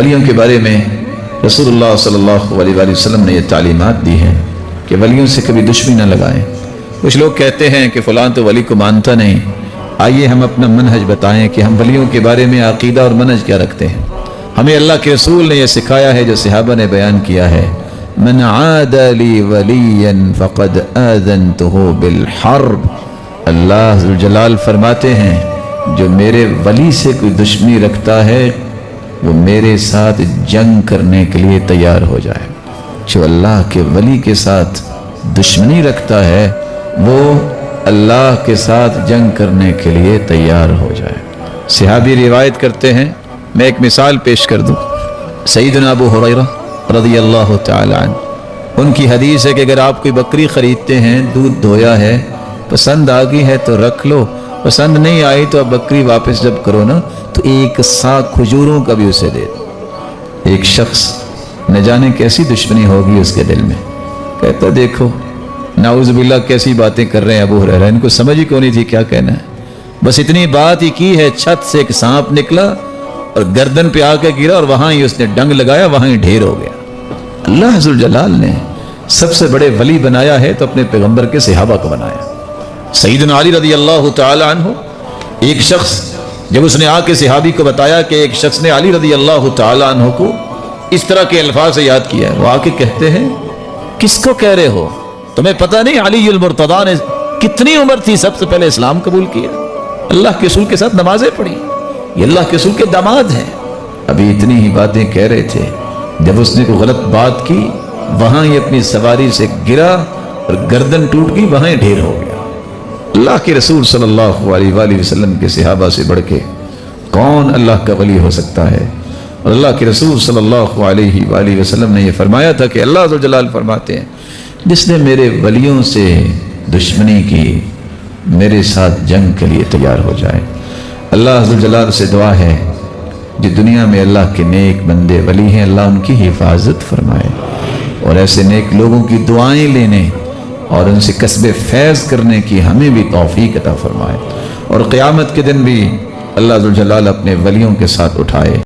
ولیوں کے بارے میں رسول اللہ صلی اللہ علیہ وآلہ وسلم نے یہ تعلیمات دی ہیں کہ ولیوں سے کبھی دشمنی نہ لگائیں۔ کچھ لوگ کہتے ہیں کہ فلاں تو ولی کو مانتا نہیں، آئیے ہم اپنا منہج بتائیں کہ ہم ولیوں کے بارے میں عقیدہ اور منہج کیا رکھتے ہیں۔ ہمیں اللہ کے رسول نے یہ سکھایا ہے جو صحابہ نے بیان کیا ہے، من عاد لی ولیا فقد آذنتہ بالحرب۔ اللہ ذوالجلال فرماتے ہیں جو میرے ولی سے کوئی دشمنی رکھتا ہے وہ میرے ساتھ جنگ کرنے کے لیے تیار ہو جائے۔ جو اللہ کے ولی کے ساتھ دشمنی رکھتا ہے وہ اللہ کے ساتھ جنگ کرنے کے لیے تیار ہو جائے۔ صحابی روایت کرتے ہیں، میں ایک مثال پیش کر دوں، سیدنا ابو ہریرہ رضی اللہ تعالی عنہ، ان کی حدیث ہے کہ اگر آپ کوئی بکری خریدتے ہیں، دودھ دھویا ہے، پسند آ گئی ہے تو رکھ لو، پسند نہیں آئی تو اب بکری واپس جب کرو نا تو ایک سا کھجوروں کا بھی اسے دے دو۔ ایک شخص نہ جانے کیسی دشمنی ہوگی اس کے دل میں، کہتا دیکھو نعوذ باللہ کیسی باتیں کر رہے ہیں ابو ہریرہ، ان کو سمجھ ہی کیوں نہیں تھی کیا کہنا ہے، بس اتنی بات ہی کی ہے، چھت سے ایک سانپ نکلا اور گردن پہ آ کے گرا اور وہاں ہی اس نے ڈنگ لگایا، وہاں ہی ڈھیر ہو گیا۔ اللہ ذوالجلال نے سب سے بڑے ولی بنایا ہے تو اپنے پیغمبر کے صحابہ کو بنایا۔ سیدنا علی رضی اللہ تعالی عنہ، ایک شخص جب اس نے آ کے صحابی کو بتایا کہ ایک شخص نے علی رضی اللہ تعالی عنہ کو اس طرح کے الفاظ سے یاد کیا ہے، وہ آ کے کہتے ہیں کس کو کہہ رہے ہو، تمہیں پتہ نہیں علی المرتضیٰ نے کتنی عمر تھی سب سے پہلے اسلام قبول کیا، اللہ کے رسول کے ساتھ نمازیں پڑھی، یہ اللہ کے رسول کے داماد ہیں۔ ابھی اتنی ہی باتیں کہہ رہے تھے، جب اس نے کوئی غلط بات کی وہاں ہی اپنی سواری سے گرا اور گردن ٹوٹ گئی، وہاں ہی ڈھیر ہو گیا۔ اللہ کے رسول صلی اللہ علیہ وآلہ وسلم کے صحابہ سے بڑھ کے کون اللہ کا ولی ہو سکتا ہے؟ اور اللہ کے رسول صلی اللہ علیہ وآلہ وسلم نے یہ فرمایا تھا کہ اللہ ذوالجلال فرماتے ہیں جس نے میرے ولیوں سے دشمنی کی میرے ساتھ جنگ کے لیے تیار ہو جائے۔ اللہ ذوالجلال سے دعا ہے جو دنیا میں اللہ کے نیک بندے ولی ہیں اللہ ان کی حفاظت فرمائے، اور ایسے نیک لوگوں کی دعائیں لینے اور ان سے کسب فیض کرنے کی ہمیں بھی توفیق عطا فرمائے، اور قیامت کے دن بھی اللہ ذوالجلال اپنے ولیوں کے ساتھ اٹھائے۔